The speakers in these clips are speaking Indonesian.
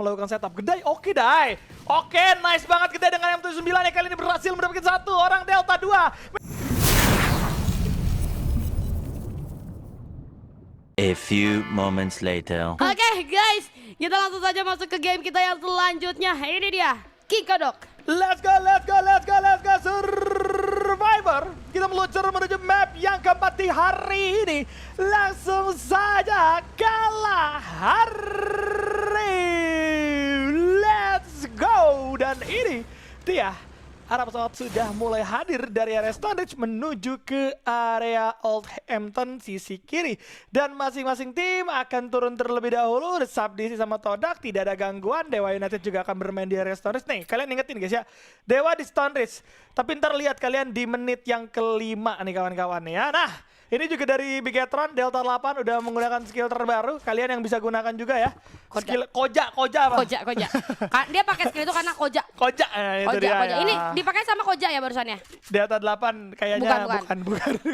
melakukan setup. Gedai, oke Dai. Oke, nice banget Gedai dengan M79 yang kali ini berhasil mendapatkan satu orang Delta 2. A few moments later. Oke guys, kita langsung saja masuk ke game kita yang selanjutnya. Ini dia, Kikodok. Let's go, let's go, let's go, let's go, Survivor. Kita meluncur menuju map yang keempat di hari ini. Langsung saja kalah hari. Let's go. Dan ini dia, arah pesawat sudah mulai hadir dari area storage menuju ke area Old Hampton sisi kiri. Dan masing-masing tim akan turun terlebih dahulu. Subdisi sama Todak, tidak ada gangguan. Dewa United juga akan bermain di area storage. Nih, kalian ingetin guys ya. Dewa di storage. Tapi ntar lihat kalian di menit yang kelima nih kawan-kawan ya. Nah, ini juga dari Bigetron, Delta 8 udah menggunakan skill terbaru. Kalian yang bisa gunakan juga ya. Skill koja apa? Koja. Dia pakai skill itu karena koja. Koja, itu dia. Koja. Ya. Ini dipakai sama koja ya barusannya? Delta 8 kayaknya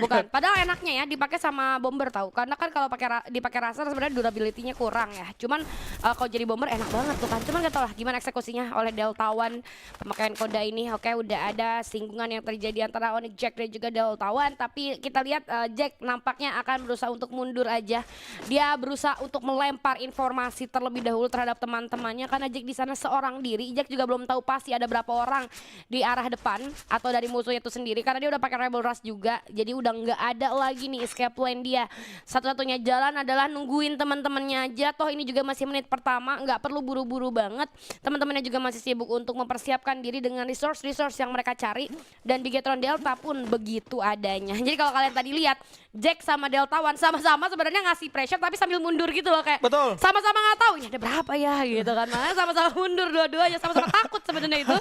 bukan. Padahal enaknya ya dipakai sama bomber tahu. Karena kan kalau dipakai raster sebenarnya durability-nya kurang ya. Cuman kalau jadi bomber enak banget tuh kan. Cuman gak tau lah gimana eksekusinya oleh Delta 1 pemakaian koda ini. Oke, udah ada singgungan yang terjadi antara Onyx Jack dan juga Delta 1. Tapi kita lihat Jack nampaknya akan berusaha untuk mundur aja. Dia berusaha untuk melempar informasi terlebih dahulu terhadap teman-temannya karena Jack di sana seorang diri. Jack juga belum tahu pasti ada berapa orang di arah depan atau dari musuhnya itu sendiri karena dia udah pakai Rebel Rush juga. Jadi udah nggak ada lagi nih escape plan dia. Satu-satunya jalan adalah nungguin teman-temannya aja. Toh ini juga masih menit pertama, nggak perlu buru-buru banget. Teman-temannya juga masih sibuk untuk mempersiapkan diri dengan resource yang mereka cari. Dan Bigetron Delta pun begitu adanya. Jadi kalau kalian tadi lihat Jack sama Delta 1 sama-sama sebenarnya ngasih pressure tapi sambil mundur gitu loh kayak. Betul. Sama-sama nggak tahu ini ada berapa ya gitu kan. Makanya sama-sama mundur dua-duanya, sama-sama takut sebenarnya itu.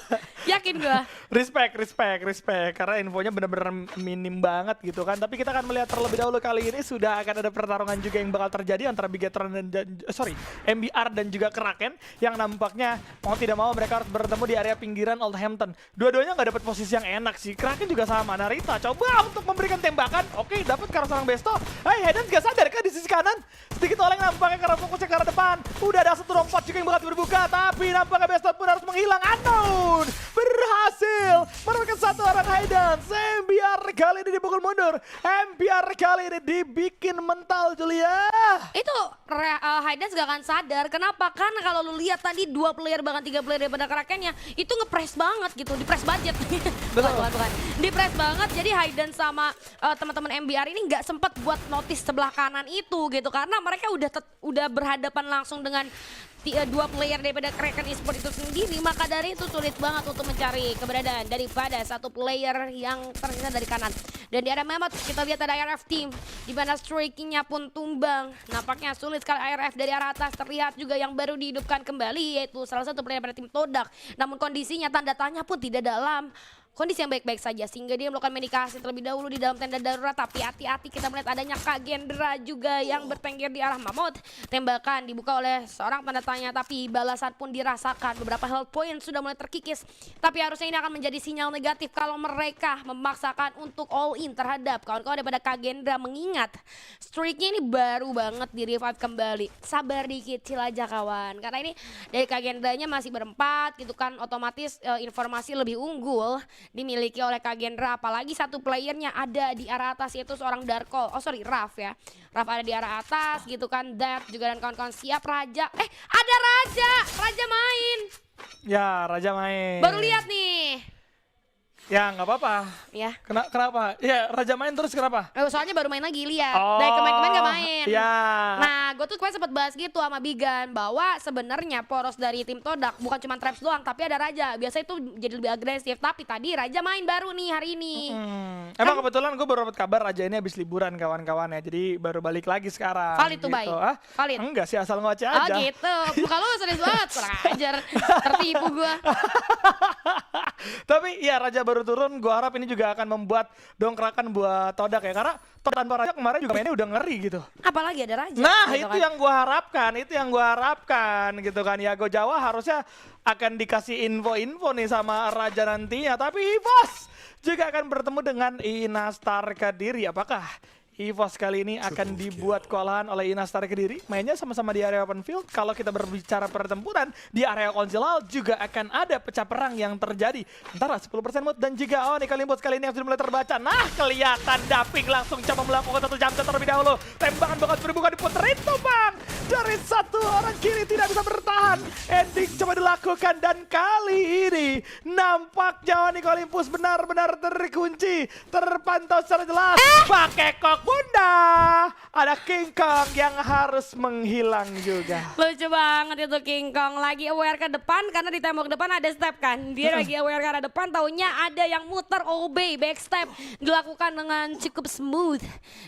Yakin gua. Respect. Karena infonya benar-benar minim banget gitu kan. Tapi kita akan melihat terlebih dahulu kali ini sudah akan ada pertarungan juga yang bakal terjadi antara Bigetron dan MBR dan juga Kraken yang nampaknya mau tidak mau mereka harus bertemu di area pinggiran Old Hampton. Dua-duanya nggak dapat posisi yang enak sih. Kraken juga sama. Narita coba untuk memberikan tembakan. Oke, dapat karena seorang Besto. Hayden gak sadar kan di sisi kanan. Sedikit oleng nampaknya karena fokusnya ke arah depan. Udah ada satu rompat juga yang bakal berbuka. Tapi nampaknya Besto pun harus menghilang. Unknown berhasil mendapatkan satu orang Hayden. MBR kali ini dipukul mundur. MBR kali ini dibikin mental Julia. Itu Hayden gak akan sadar. Kenapa? Karena kalau lu lihat tadi 2 player bahkan 3 player daripada Krakennya itu nge-press banget gitu, di-press budget. bukan. Di-press banget. Jadi Hayden sama teman-teman MBR ini nggak sempat buat notice sebelah kanan itu gitu karena mereka udah berhadapan langsung dengan 2 player daripada Kraken Esports itu sendiri, maka dari itu sulit banget untuk mencari keberadaan daripada satu player yang tersisa dari kanan. Dan di area Mammoth kita lihat ada IRF team di mana strikingnya pun tumbang. Nampaknya sulit sekali IRF dari arah atas. Terlihat juga yang baru dihidupkan kembali yaitu salah satu player pada tim Todak. Namun kondisinya tanda tanya pun tidak dalam kondisi yang baik-baik saja sehingga dia melakukan medikasi terlebih dahulu di dalam tenda darurat. Tapi hati-hati kita melihat adanya Kagendra juga yang bertengger di arah Mammoth. Tembakan dibuka oleh seorang tanda tanya tapi balasan pun dirasakan. Beberapa health point sudah mulai terkikis. Tapi harusnya ini akan menjadi sinyal negatif kalau mereka memaksakan untuk all in terhadap kawan-kawan daripada Kagendra. Mengingat streaknya ini baru banget di revive kembali. Sabar dikit chill aja kawan. Karena ini dari Kagendranya masih berempat gitu kan, otomatis informasi lebih unggul dimiliki oleh Kagendra, apalagi satu playernya ada di arah atas yaitu seorang Darko. Raf ya. Raf ada di arah atas gitu kan. Dart juga dan kawan-kawan siap. Raja. Ada Raja. Raja main. Ya, Raja main. Baru lihat nih. Ya nggak apa-apa. Ya. Kenapa? Ya Raja main terus kenapa? Soalnya baru main lagi, lihat. Dari kemarin nggak main. Ya. Nah, gue tuh kemarin sempat bahas gitu sama Bigan bahwa sebenarnya poros dari tim Todak bukan cuma traps doang, tapi ada Raja. Biasanya itu jadi lebih agresif. Tapi tadi Raja main baru nih hari ini. Emang kebetulan gue baru dapat kabar Raja ini habis liburan kawan-kawan ya. Jadi baru balik lagi sekarang. Valid tuh, gitu. Bay. Valid. Enggak sih, asal ngoceh aja. Oh gitu. Kalau lu serius banget, kurang ajar. Tertipu gue. Tapi ya Raja baru turun, gue harap ini juga akan membuat dongkrakan buat Todak ya. Karena tanpa Raja kemarin juga mainnya udah ngeri gitu. Apalagi ada Raja. Nah gitu itu kan. yang gue harapkan, gitu kan. Ya Go Jawa harusnya akan dikasih info-info nih sama Raja nantinya. Tapi Bos juga akan bertemu dengan Inastar Kadiri. Apakah EVOS kali ini akan dibuat kewalahan oleh Inastar Kediri. Mainnya sama-sama di area open field. Kalau kita berbicara pertempuran, di area konsilal juga akan ada pecah perang yang terjadi. Antara 10% mood dan juga Onyx Olympus kali ini yang sudah mulai terbaca. Nah, kelihatan Daping langsung coba melakukan satu jam terlebih dahulu. Tembakan bakal berbuka diputerin tumbang. Dari satu orang kiri tidak bisa bertahan. Ending coba dilakukan dan kali ini nampaknya Onyx Olympus benar-benar terkunci. Terpantau secara jelas. Pakai kok bunda. Ada King Kong yang harus menghilang juga. Lucu banget itu King Kong. Lagi aware ke depan karena di tembok depan ada step kan. Dia lagi aware ke arah depan, taunya ada yang muter OB backstep. Dilakukan dengan cukup smooth.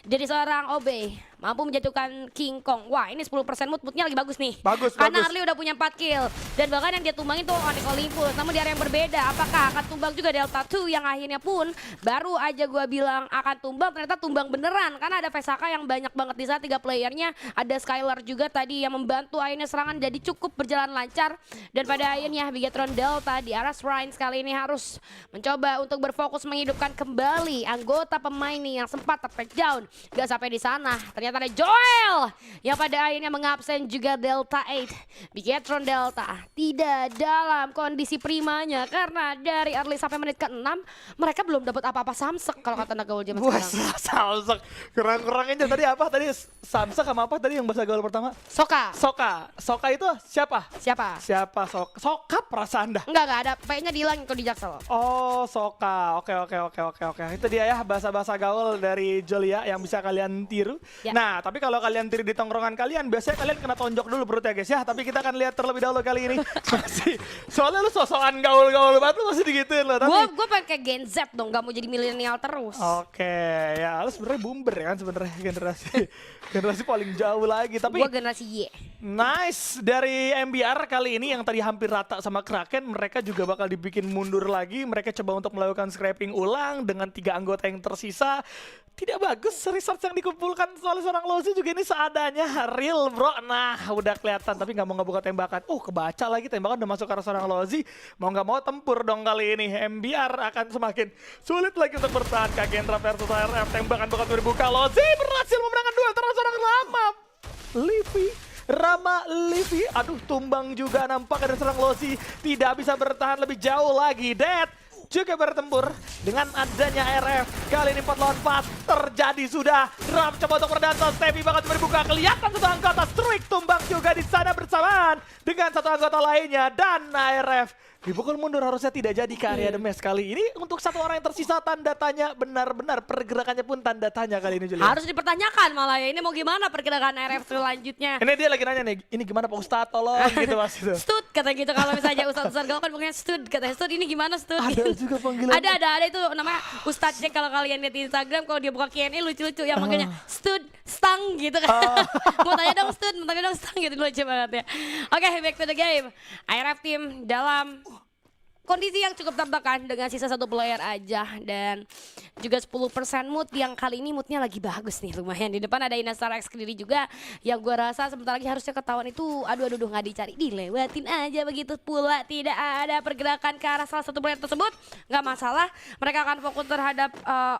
Jadi seorang OB mampu menjatuhkan King Kong. Wah, ini 10% moodnya lagi bagus nih. Bagus, karena bagus. Arli udah punya 4 kill. Dan bahkan yang dia tumbangin tuh Onyx Olympus. Namun di area yang berbeda, apakah akan tumbang juga Delta 2 yang akhirnya pun baru aja gua bilang akan tumbang, ternyata tumbang beneran. Karena ada Vesaka yang banyak banget di saat 3 playernya. Ada Skylar juga tadi yang membantu akhirnya serangan jadi cukup berjalan lancar. Dan pada akhirnya Bigetron Delta di arah Shrine kali ini harus mencoba untuk berfokus menghidupkan kembali anggota pemain nih yang sempat tertakedown. Gak sampai di sana. Ternyata ada Joel yang pada akhirnya mengabsen juga Delta 8. Bigetron Delta tidak dalam kondisi primanya karena dari early sampai menit ke-6 mereka belum dapat apa-apa samsek kalau kata Nagaul zaman Wah, sekarang. samsek. Kurang-kurangnya tadi apa? Tadi samsek sama apa tadi yang bahasa gaul pertama? Soka. Soka itu siapa? Siapa? Siapa Soka perasaan dah. Enggak ada. P-nya dihilangin kalau di Jaksel. Oh, Soka. Oke. Itu dia ya bahasa-bahasa gaul dari Jolia yang bisa kalian tiru. Ya. Nah, tapi kalau kalian tiru di tongkrongan kalian, biasanya kalian kena tonjok dulu perutnya guys ya. Tapi kita akan lihat terlebih dahulu kali ini. Masih, soalnya lu sosokan gaul-gaul banget, lu masih digituin loh. Tapi Gue pengen kayak Gen Z dong, gak mau jadi milenial terus. Oke, ya lu sebenarnya boomer kan sebenarnya generasi paling jauh lagi. Tapi Gue generasi Y. nice dari MBR kali ini yang tadi hampir rata sama Kraken, mereka juga bakal dibikin mundur lagi. Mereka coba untuk melakukan scrapping ulang dengan 3 anggota yang tersisa. Tidak bagus research yang dikumpulkan oleh seorang Lozi juga ini seadanya, real bro. Nah udah kelihatan tapi nggak mau ngebuka tembakan. Kebaca lagi tembakan udah masuk ke arah seorang Lozi. Mau nggak mau tempur dong kali ini. MBR akan semakin sulit lagi untuk bertahan. Kagendra versus RF, tembakan bakal dibuka. Lozi berhasil memenangkan duel antara seorang Rama Livi. Aduh, tumbang juga nampak ada seorang Lozi. Tidak bisa bertahan lebih jauh lagi. Dead juga bertempur dengan adanya RF. Kali ini 4 lawan 4 terjadi sudah. Ram coba untuk berdansa. Stevie bakal berbuka. Kelihatan satu anggota Struik tumbang juga di sana bersamaan dengan satu anggota lainnya. Dan RF dipukul mundur, harusnya tidak jadi ke area The Maze kali ini. Untuk satu orang yang tersisa tanda tanya, benar-benar pergerakannya pun tanda tanya kali ini Julia. Harus dipertanyakan malah ya, ini mau gimana pergerakan RF selanjutnya. Ini dia lagi nanya nih, ini gimana Pak Ustadz tolong gitu mas itu. Stud kata gitu, kalau misalnya Ustadz gaul kan pokoknya stud, katanya stud ini gimana stud. Ada juga panggilan. Ada itu namanya Ustadz Jack, kalau kalian lihat di Instagram kalau dia buka Q&A lucu-lucu yang makanya stud stang gitu kan. Mau tanya dong stud, mau tanya dong stang gitu, lucu banget ya. Oke, back to the game. IRF team dalam kondisi yang cukup tertekan dengan sisa 1 player aja dan juga 10% mood yang kali ini moodnya lagi bagus nih lumayan. Di depan ada Inastar X Kediri juga yang gua rasa sebentar lagi harusnya ketahuan itu aduh nggak dicari, dilewatin aja begitu pula. Tidak ada pergerakan ke arah salah satu player tersebut, nggak masalah. Mereka akan fokus terhadap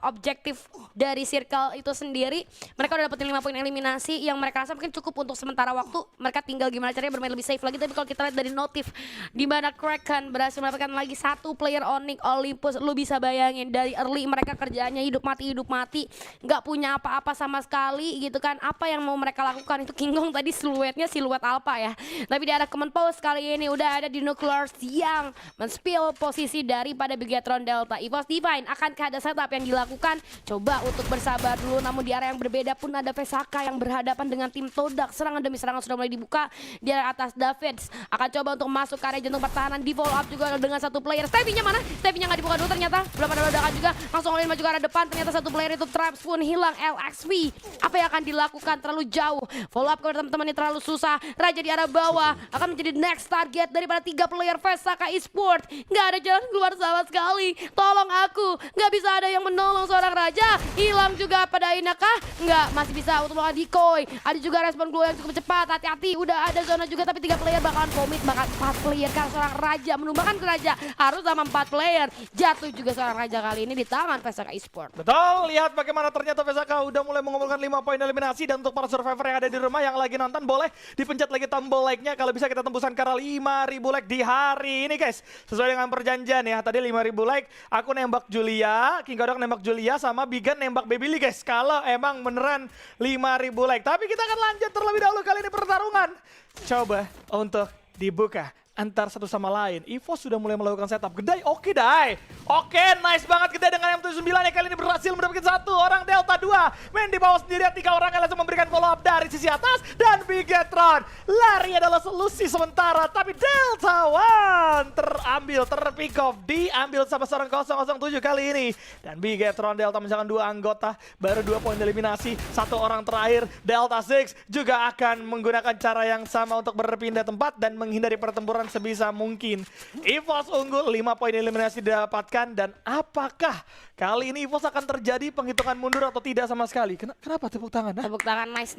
objektif dari circle itu sendiri. Mereka udah dapetin 5 poin eliminasi yang mereka rasa mungkin cukup untuk sementara waktu. Mereka tinggal gimana caranya bermain lebih safe lagi. Tapi kalau kita lihat dari notif di mana Kraken berhasil mendapatkan lagi 1 player Onyx Olympus, lu bisa bayangin dari early mereka kerjaannya hidup mati, nggak punya apa-apa sama sekali gitu kan. Apa yang mau mereka lakukan itu King Kong tadi siluetnya siluet alpha ya. Tapi di arah command post kali ini udah ada di Nuclears yang men-spill posisi daripada Bigetron Delta. EVOS Divine akankah ada setup yang dilakukan? Coba untuk bersabar dulu, namun di area yang berbeda pun ada Vesaka yang berhadapan dengan tim Todak. Serangan demi serangan sudah mulai dibuka di arah atas. Davids akan coba untuk masuk ke area jantung pertahanan, di follow up juga dengan 1 player. Stevie-nya mana? Stevie-nya nggak dibuka dulu ternyata. Belum ada ledakan juga. Langsung oleh maju ke arah depan. Ternyata 1 player itu Traps pun hilang. LXV. Apa yang akan dilakukan? Terlalu jauh. Follow up ke teman-teman ini terlalu susah. Raja di arah bawah akan menjadi next target daripada 3 player Vesaka Esport. Nggak ada jalan keluar sama sekali. Tolong aku. Nggak bisa ada yang menolong seorang Raja. Hilang juga pada Inaka. Nggak, masih bisa untuk melakukan decoy. Ada juga respon glow yang cukup cepat. Hati-hati. Udah ada zona juga tapi 3 player bakalan komit. Bahkan 4 player karena seorang Raja menumbangkan ke Raja. harus sama 4 player. Jatuh juga seorang raja kali ini di tangan Vesaka Esports. Betul, lihat bagaimana ternyata Vesaka udah mulai mengumpulkan 5 poin eliminasi. Dan untuk para survivor yang ada di rumah yang lagi nonton, boleh dipencet lagi tombol like-nya. Kalau bisa kita tembusan ke arah 5.000 like di hari ini guys. Sesuai dengan perjanjian ya, tadi 5.000 like, aku nembak Julia, King Kodok nembak Julia, sama Bigan nembak Baby Lee guys. Kalau emang beneran 5.000 like. Tapi kita akan lanjut terlebih dahulu kali ini pertarungan. Coba untuk dibuka antar satu sama lain. Evo sudah mulai melakukan setup. Gedai, oke Dai. Oke, nice banget Gedai dengan M79 yang kali ini berhasil mendapatkan 1 orang Delta 2. Main di bawah sendirian 3 orang yang langsung memberikan follow up dari sisi atas. Dan Bigetron, lari adalah solusi sementara. Tapi Delta 1 terambil, terpick off, diambil sama seorang 007 kali ini. Dan Bigetron Delta menjalankan 2 anggota, baru 2 poin eliminasi. 1 orang terakhir, Delta 6 juga akan menggunakan cara yang sama untuk berpindah tempat dan menghindari pertempuran sebisa mungkin. EVOS unggul, 5 poin eliminasi didapatkan. Dan apakah kali ini EVOS akan terjadi penghitungan mundur atau tidak sama sekali? Kenapa tepuk tangan? Tepuk tangan, nice.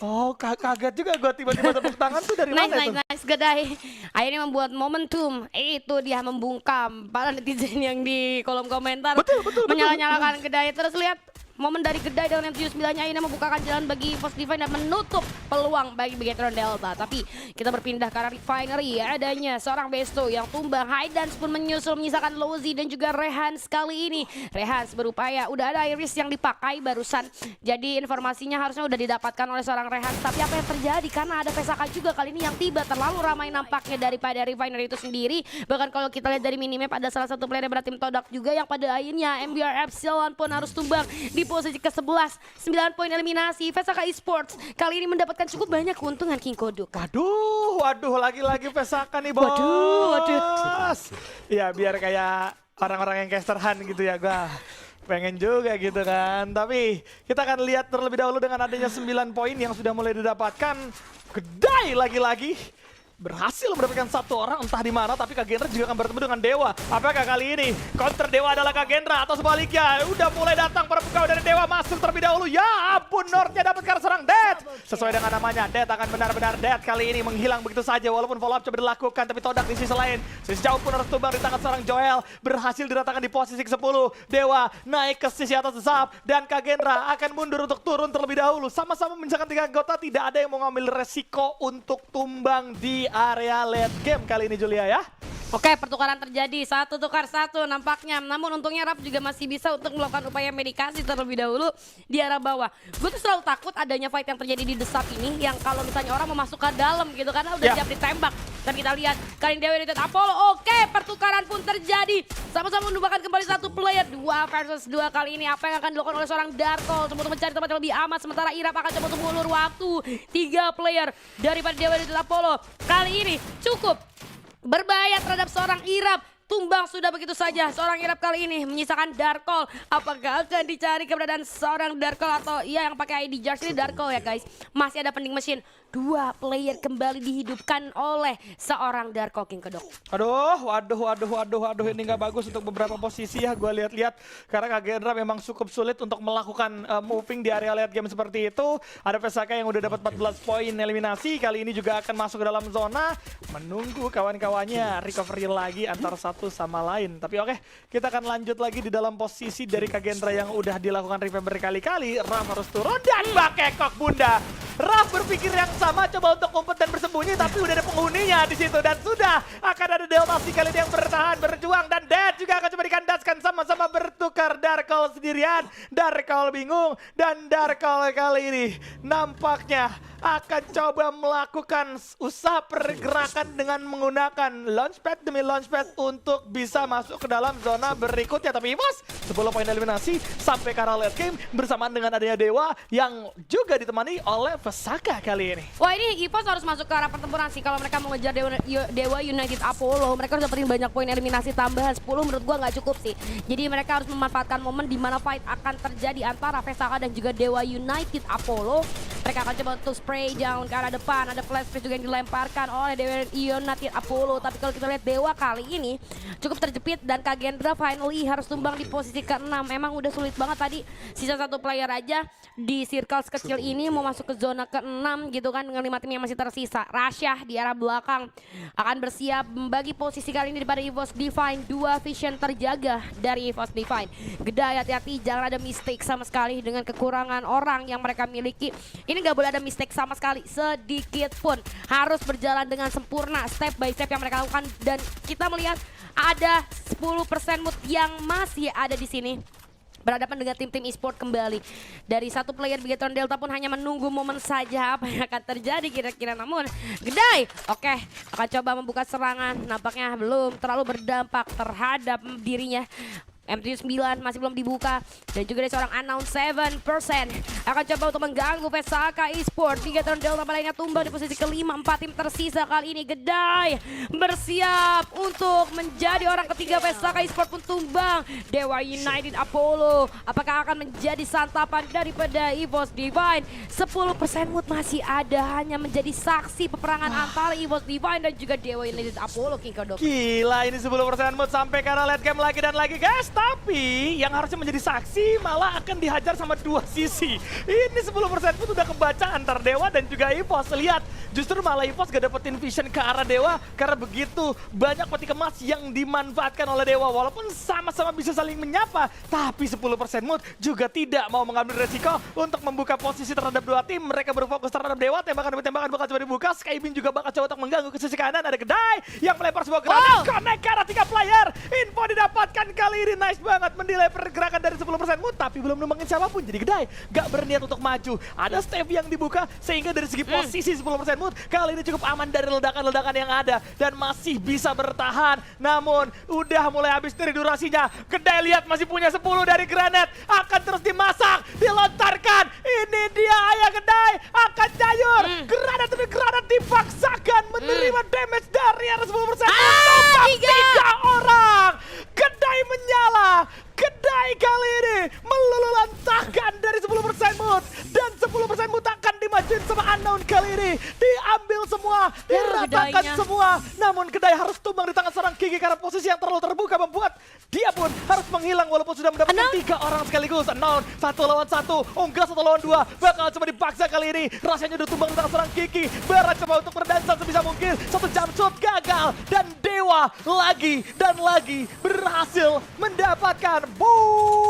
Oh, kaget juga gue tiba-tiba tepuk tangan tuh dari mana itu? Nice, Gedai. Akhirnya membuat momentum. Itu dia membungkam para netizen yang di kolom komentar. Betul. Menyala-nyalakan Gedai. Terus lihat momen dari Gedai dengan M79-nya ini membukakan jalan bagi EVOS Divine dan menutup peluang bagi Bigetron Delta. Tapi kita berpindah ke arah Refinery, adanya seorang Besto yang tumbang. Haidans pun menyusul menyisakan Lozi dan juga Rehans kali ini. Rehans berupaya, udah ada Iris yang dipakai barusan. Jadi informasinya harusnya udah didapatkan oleh seorang Rehans. Tapi apa yang terjadi? Karena ada Vesaka juga kali ini yang tiba, terlalu ramai nampaknya daripada Refinery itu sendiri. Bahkan kalau kita lihat dari minimap ada salah satu player dari tim Todak juga yang pada akhirnya MBR Epsilon pun harus tumbang di posisi ke-11, 9 poin eliminasi. Vesaka Esports kali ini mendapatkan cukup banyak keuntungan King Kodok. Waduh, lagi-lagi Vesaka nih bos. Waduh. Ya biar kayak orang-orang yang casterhan gitu ya, gua pengen juga gitu kan. Tapi kita akan lihat terlebih dahulu dengan adanya 9 poin yang sudah mulai didapatkan. Gedai lagi-lagi berhasil mendapatkan 1 orang entah di mana, tapi Kagendra juga akan bertemu dengan Dewa. Apakah kali ini counter Dewa adalah Kagendra atau sebaliknya? Udah mulai datang para pegawai dari Dewa masuk terlebih dahulu. Ya ampun, Northnya dapat karena serang Dead. Sesuai dengan namanya, Dead akan benar-benar Dead kali ini menghilang begitu saja walaupun follow up coba dilakukan, tapi Todak di sisi lain. Sisi jauh pun harus tumbang di tangan seorang Joel. Berhasil diratakan di posisi ke-10. Dewa naik ke sisi atas Zap dan Kagendra akan mundur untuk turun terlebih dahulu. Sama-sama menjaga 3 anggota, tidak ada yang mau ngambil resiko untuk tumbang di area late game kali ini Julia ya. Oke, pertukaran terjadi, 1 tukar 1 nampaknya. Namun untungnya Rap juga masih bisa untuk melakukan upaya medikasi terlebih dahulu di arah bawah. Gue tuh selalu takut adanya fight yang terjadi di desap ini, yang kalau misalnya orang mau masuk ke dalam gitu karena udah siap ditembak. Dan kita lihat kali ini Dewa United Apollo. Oke, pertukaran pun terjadi. Sama-sama menumbangkan kembali 1 player, 2 versus 2 kali ini. Apa yang akan dilakukan oleh seorang Darkol untuk mencari tempat yang lebih aman, sementara Irap akan coba untuk mengulur waktu. 3 player daripada Dewa United Apollo kali ini cukup berbahaya terhadap seorang Irap. Tumbang sudah begitu saja seorang Irap kali ini, menyisakan Darkol. Apakah akan dicari keberadaan seorang Darkol atau ia yang pakai ID Jars ini Darkol ya guys. Masih ada pending mesin. 2 player kembali dihidupkan oleh seorang Darkol King Kodok. Waduh, ini nggak bagus untuk beberapa posisi ya gue lihat-lihat. Karena Kagendra memang cukup sulit untuk melakukan moving di area late game seperti itu. Ada Vesaka yang udah dapat 14 poin eliminasi, kali ini juga akan masuk ke dalam zona. Menunggu kawan-kawannya recovery lagi antar satu sama lain. Tapi oke, kita akan lanjut lagi di dalam posisi dari Kagendra yang udah dilakukan revive berkali-kali. Raf harus turun dan bakekok bunda. Raf berpikir yang sama, coba untuk umpet dan bersembunyi, tapi udah ada penghuninya di situ dan sudah akan ada Delta kali ini yang bertahan, berjuang, dan Dead juga akan coba dikandaskan, sama-sama bertukar. Darkol sendirian, Darkol bingung, dan Darkol kali ini nampaknya akan coba melakukan usaha pergerakan dengan menggunakan launchpad demi launchpad untuk bisa masuk ke dalam zona berikutnya. Tapi EVOS 10 poin eliminasi sampai ke arah late game bersamaan dengan adanya Dewa yang juga ditemani oleh Vesaka kali ini. Wah, ini EVOS harus masuk ke arah pertempuran sih. Kalau mereka mau ngejar Dewa United Apollo, mereka harus dapetin banyak poin eliminasi tambahan. 10 menurut gua nggak cukup sih. Jadi mereka harus memanfaatkan momen di mana fight akan terjadi antara Vesaka dan juga Dewa United Apollo. Mereka akan coba untuk spray down ke arah depan. Ada flash freeze juga yang dilemparkan oleh Dewa United Apollo. Tapi kalau kita lihat Dewa kali ini cukup terjepit dan Kagendra finally harus tumbang di posisi ke-6. Memang udah sulit banget tadi, sisa satu player aja di circle sekecil ini mau masuk ke zona ke-6 gitu kan dengan 5 tim yang masih tersisa. Rasyah di arah belakang akan bersiap membagi posisi kali ini daripada EVOS Divine. 2 vision terjaga dari EVOS Divine. Gedai hati-hati, jangan ada mistake sama sekali dengan kekurangan orang yang mereka miliki. Ini nggak boleh ada mistake sama sekali sedikit pun. Harus berjalan dengan sempurna step by step yang mereka lakukan dan kita melihat ada 10% mood yang masih ada di sini. Berhadapan dengan tim-tim e-sport kembali. Dari satu player Bigetron Delta pun hanya menunggu momen saja apa yang akan terjadi kira-kira. Namun Gedai akan coba membuka serangan. Nampaknya belum terlalu berdampak terhadap dirinya. M79 masih belum dibuka dan juga dari seorang unknown 7% akan coba untuk mengganggu Pesaka Esport. Bigetron Delta lainnya tumbang di posisi ke-5. 4 tim tersisa kali ini. Gedai bersiap untuk menjadi orang ketiga. Pesaka Esport pun tumbang. Dewa United Apollo apakah akan menjadi santapan daripada EVOS Divine? 10% mood masih ada, hanya menjadi saksi peperangan antara EVOS Divine dan juga Dewa United Apollo. King Kodok. Gila, ini 10% mood sampai karena late game lagi dan lagi guys. Tapi yang harusnya menjadi saksi malah akan dihajar sama dua sisi. Ini 10% pun udah kebaca antar Dewa dan juga EVOS. Lihat, justru malah EVOS gak dapetin vision ke arah Dewa karena begitu banyak peti kemas yang dimanfaatkan oleh Dewa. Walaupun sama-sama bisa saling menyapa, tapi 10% mood juga tidak mau mengambil resiko untuk membuka posisi terhadap dua tim. Mereka berfokus terhadap Dewa, tembakan demi tembakan bakal coba dibuka. Skybin juga bakal coba untuk mengganggu ke sisi kanan. Ada Gedai yang melempar sebuah granat, connect ke arah 3 player. Info didapatkan kali ini. Nice banget mendelay pergerakan dari 10% mood, tapi belum numbangin siapapun. Jadi Gedai gak berniat untuk maju. Ada step yang dibuka sehingga dari segi posisi 10% mood kali ini cukup aman dari ledakan-ledakan yang ada dan masih bisa bertahan. Namun udah mulai habis dari durasinya. Gedai lihat masih punya 10 dari granat, akan terus dimasak, dilontarkan. Ini dia ayah Gedai akan jayur. Granat demi granat dipaksakan menerima damage dari arah 10%. Tumbang 3 orang. Gedai menyala. Gedai kali ini meluluhlantahkan dari 10% mood. Dan 10% mood akan dimajuin sama unknown kali ini. Diambil semua, diratakan semua. Namun Gedai harus tumbang di tangan seorang Kiki karena posisi yang terlalu terbuka membuat dia pun harus menghilang walaupun sudah mendapatkan 3 orang sekaligus. Unknown 1 lawan 1, Ongga 1 lawan 2. Bakal coba dipaksa kali ini. Rasanya udah tumbang di tangan seorang Kiki. Berat coba untuk berdansa sebisa mungkin. 1 jump shot gagal. Dan Dewa lagi dan lagi berhasil mendapatkan boom.